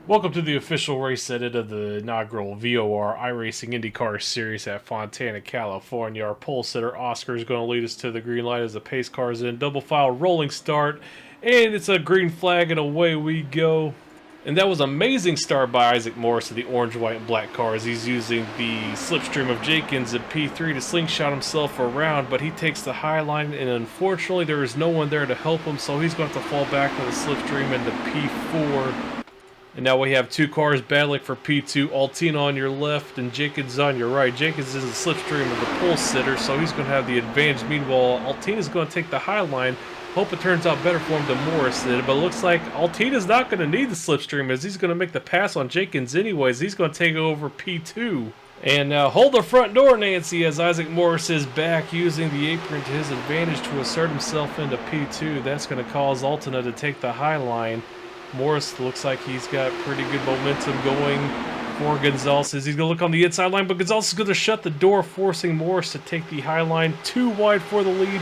Welcome to the official race edit of the inaugural VOR iRacing IndyCar series at Fontana, California. Our pole sitter Oscar is going to lead us to the green light as the pace car is in double file rolling start, and it's a green flag and away we go. And that was an amazing start by Isaac Morris of the orange, white, and black cars. He's using the slipstream of Jenkins at P3 to slingshot himself around, but he takes the high line, and unfortunately there is no one there to help him, so he's going to have to fall back on the slipstream into P4. And now we have two cars battling for P2, Altina on your left and Jenkins on your right. Jenkins is the slipstream of the pole sitter, so he's going to have the advantage. Meanwhile, Altina's going to take the high line. Hope it turns out better for him than Morris did, but it looks like Altina's not going to need the slipstream as he's going to make the pass on Jenkins anyways. He's going to take over P2. And now hold the front door, Nancy, as Isaac Morris is back using the apron to his advantage to assert himself into P2. That's going to cause Altina to take the high line. Morris looks like he's got pretty good momentum going for Gonzalez. He's going to look on the inside line, but Gonzalez is going to shut the door, forcing Morris to take the high line. Too wide for the lead,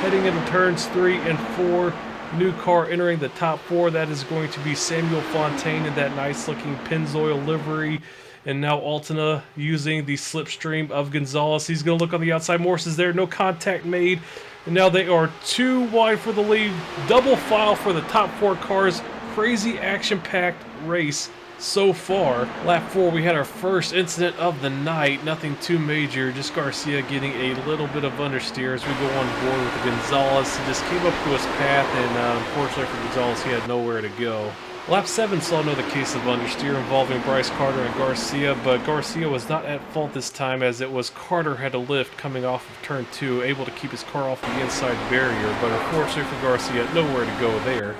heading into turns 3 and 4. New car entering the top 4. That is going to be Samuel Fontaine in that nice-looking Pennzoil livery. And now Altina using the slipstream of Gonzalez. He's going to look on the outside. Morris is there. No contact made. And now they are too wide for the lead. Double file for the top 4 cars. Crazy action-packed race so far. Lap 4, we had our first incident of the night. Nothing too major, just Garcia getting a little bit of understeer as we go on board with Gonzalez. He just came up to his path, and unfortunately for Gonzalez, he had nowhere to go. Lap 7 saw another case of understeer involving Bryce Carter and Garcia, but Garcia was not at fault this time as it was Carter had a lift coming off of turn 2, able to keep his car off the inside barrier, but unfortunately for Garcia, nowhere to go there.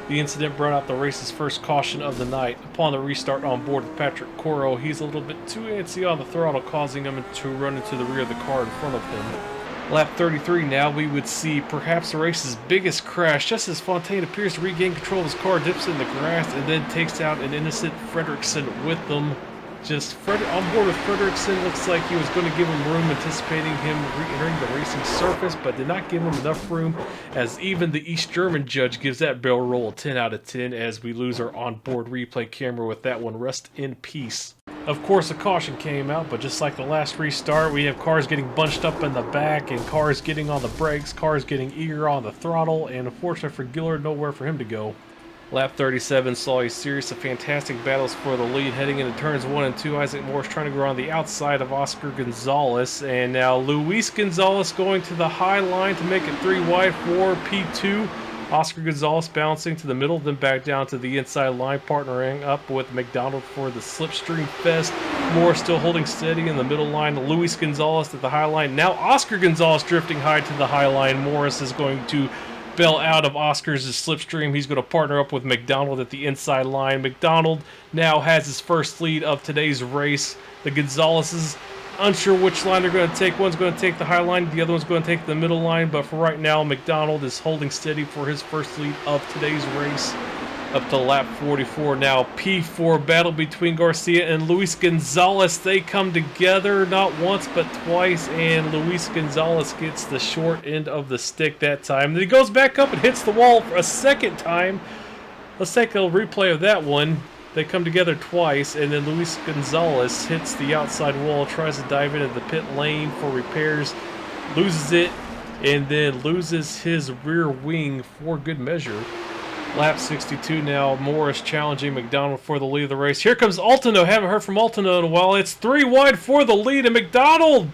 The incident brought out the race's first caution of the night. Upon the restart on board with Patrick Coro, he's a little bit too antsy on the throttle, causing him to run into the rear of the car in front of him. Lap 33 now, we would see perhaps the race's biggest crash, just as Fontaine appears to regain control of his car, dips in the grass, and then takes out an innocent Fredrickson with them. Just on board with Fredrickson, looks like he was going to give him room, anticipating him re-entering the racing surface, but did not give him enough room, as even the East German judge gives that barrel roll a 10 out of 10 as we lose our onboard replay camera with that one. Rest in peace. Of course, a caution came out, but just like the last restart, we have cars getting bunched up in the back and cars getting on the brakes, cars getting eager on the throttle, and unfortunately for Gillard, nowhere for him to go. Lap 37 saw a series of fantastic battles for the lead heading into turns 1 and 2. Isaac Morris trying to go around the outside of Oscar Gonzalez, and now Luis Gonzalez going to the high line to make it 3 wide for P2. Oscar Gonzalez bouncing to the middle, then back down to the inside line, partnering up with McDonald for the slipstream fest. Morris still holding steady in the middle line. Luis Gonzalez at the high line. Now Oscar Gonzalez drifting high to the high line. Morris is going to bail out of Oscar's slipstream. He's going to partner up with McDonald at the inside line. McDonald now has his first lead of today's race. The Gonzalez's unsure which line they're going to take. One's going to take the high line, the other one's going to take the middle line, but for right now, McDonald is holding steady for his first lead of today's race. Up to lap 44 now. P4 battle between Garcia and Luis Gonzalez. They come together not once but twice, and Luis Gonzalez gets the short end of the stick that time. Then he goes back up and hits the wall for a second time. Let's take a replay of that one. They come together twice, and then Luis Gonzalez hits the outside wall, tries to dive into the pit lane for repairs, loses it, and then loses his rear wing for good measure. Lap 62 now, Morris challenging McDonald for the lead of the race. Here comes Altino. Haven't heard from Altino in a while. It's 3 wide for the lead, and McDonald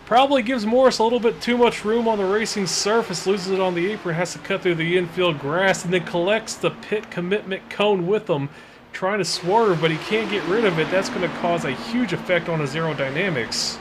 probably gives Morris a little bit too much room on the racing surface. Loses it on the apron, has to cut through the infield grass, and then collects the pit commitment cone with him. Trying to swerve, but he can't get rid of it. That's going to cause a huge effect on his aerodynamics.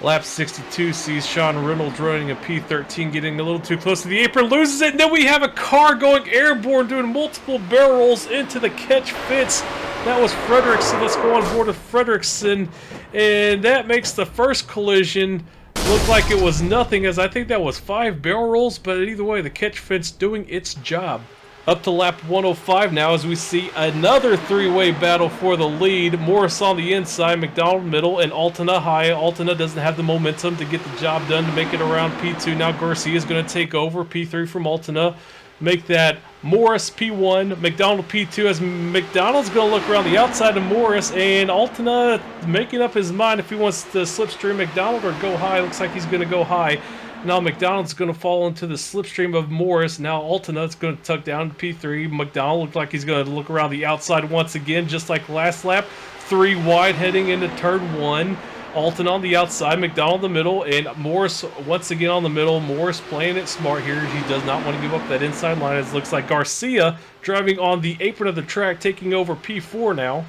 Lap 62 sees Sean Reynolds running a P13, getting a little too close to the apron, loses it, and then we have a car going airborne, doing multiple barrel rolls into the catch fence. That was Fredrickson. Let's go on board with Fredrickson, and that makes the first collision look like it was nothing, as I think that was 5 barrel rolls, but either way, the catch fence doing its job. Up to lap 105 now as we see another 3-way battle for the lead. Morris on the inside, McDonald middle, and Altina high. Altina doesn't have the momentum to get the job done to make it around P2. Now Garcia is going to take over P3 from Altina, make that Morris P1, McDonald P2, as McDonald's going to look around the outside of Morris, and Altena making up his mind if he wants to slipstream McDonald or go high. Looks like he's going to go high. Now McDonald's going to fall into the slipstream of Morris. Now Altena's going to tuck down to P3. McDonald looks like he's going to look around the outside once again, just like last lap. 3 wide heading into turn 1. Alton on the outside, McDonald in the middle, and Morris once again on the middle. Morris playing it smart here. He does not want to give up that inside line. It looks like Garcia driving on the apron of the track, taking over P4 now.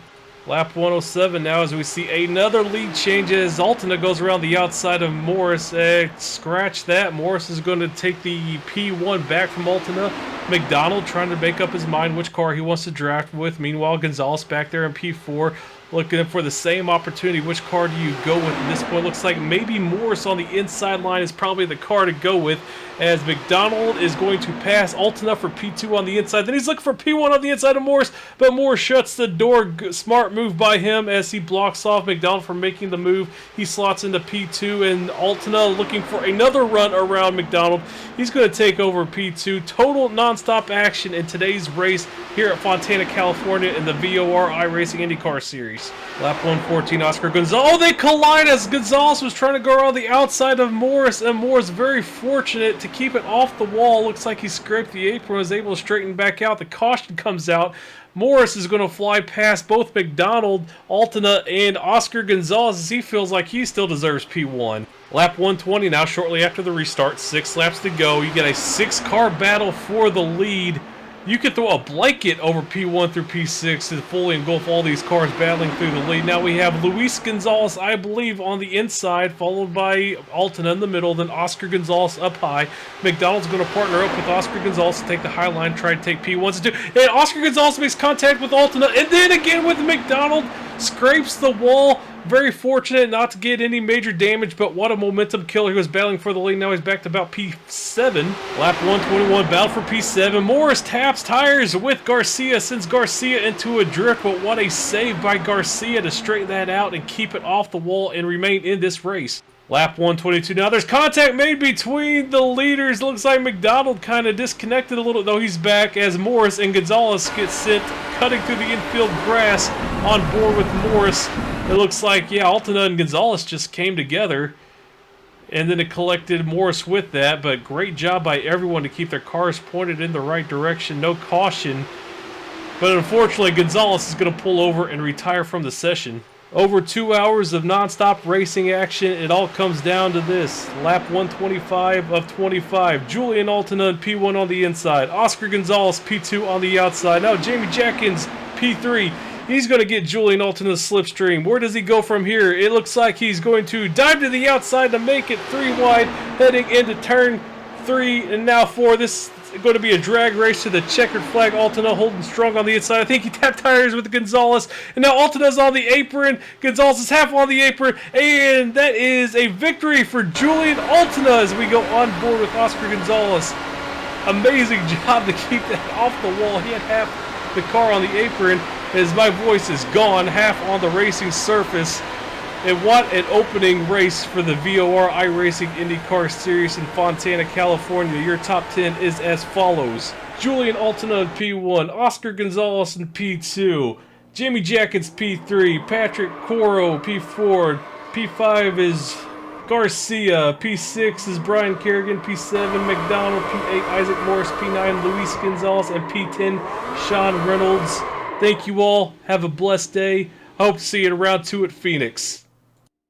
Lap 107 now as we see another lead change as Altena goes around the outside of Morris. Scratch that. Morris is going to take the P1 back from Altena. McDonald trying to make up his mind which car he wants to draft with. Meanwhile, Gonzalez back there in P4. Looking for the same opportunity. Which car do you go with at this point? Looks like maybe Morris on the inside line is probably the car to go with, as McDonald is going to pass Altena for P2 on the inside. Then he's looking for P1 on the inside of Morris, but Morris shuts the door. Smart move by him as he blocks off McDonald from making the move. He slots into P2, and Altena looking for another run around McDonald. He's going to take over P2. Total non-stop action in today's race here at Fontana, California in the VOR iRacing IndyCar Series. Lap 114, Oscar Gonzalez. Oh, they collide as Gonzalez was trying to go around the outside of Morris, and Morris very fortunate to keep it off the wall. Looks like he scraped the apron, was able to straighten back out. The caution comes out. Morris is going to fly past both McDonald, Altena, and Oscar Gonzalez as he feels like he still deserves P1. Lap 120 now, shortly after the restart. 6 laps to go. You get a 6-car battle for the lead. You could throw a blanket over P1 through P6 to fully engulf all these cars battling through the lead. Now we have Luis Gonzalez, I believe, on the inside, followed by Altena in the middle, then Oscar Gonzalez up high. McDonald's going to partner up with Oscar Gonzalez to take the high line, try to take P1s and 2. And Oscar Gonzalez makes contact with Altena, and then again with McDonald, scrapes the wall. Very fortunate not to get any major damage, but what a momentum killer. He was battling for the lead. Now he's back to about P7. Lap 121, battle for P7. Morris taps tires with Garcia, sends Garcia into a drift, but what a save by Garcia to straighten that out and keep it off the wall and remain in this race. Lap 122. Now there's contact made between the leaders. Looks like McDonald kind of disconnected a little, though he's back as Morris and Gonzalez get sent cutting through the infield grass on board with Morris. It looks like, yeah, Altena and Gonzalez just came together, and then it collected Morris with that, but great job by everyone to keep their cars pointed in the right direction. No caution, but unfortunately Gonzalez is going to pull over and retire from the session. Over 2 hours of non-stop racing action, it all comes down to this. Lap 125 of 25. Julian Altena and P1 on the inside. Oscar Gonzalez P2 on the outside. Now Jamie Jackins P3. He's going to get Julian Altena's slipstream. Where does he go from here? It looks like he's going to dive to the outside to make it 3 wide, heading into turn 3 and now 4. This is going to be a drag race to the checkered flag. Altena holding strong on the inside. I think he tapped tires with Gonzalez. And now Altena's on the apron. Gonzalez is half on the apron. And that is a victory for Julian Altena as we go on board with Oscar Gonzalez. Amazing job to keep that off the wall. He had half the car on the apron as my voice is gone, half on the racing surface. And what an opening race for the VOR iRacing IndyCar Series in Fontana, California. Your top 10 is as follows. Julian Altena in P1, Oscar Gonzalez in P2, Jamie Jackins P3, Patrick Coro P4, P5 is Garcia, P6 is Brian Kerrigan, P7 McDonald, P8 Isaac Morris, P9 Luis Gonzalez, and P10 Sean Reynolds. Thank you all. Have a blessed day. I hope to see you at round 2 at Phoenix.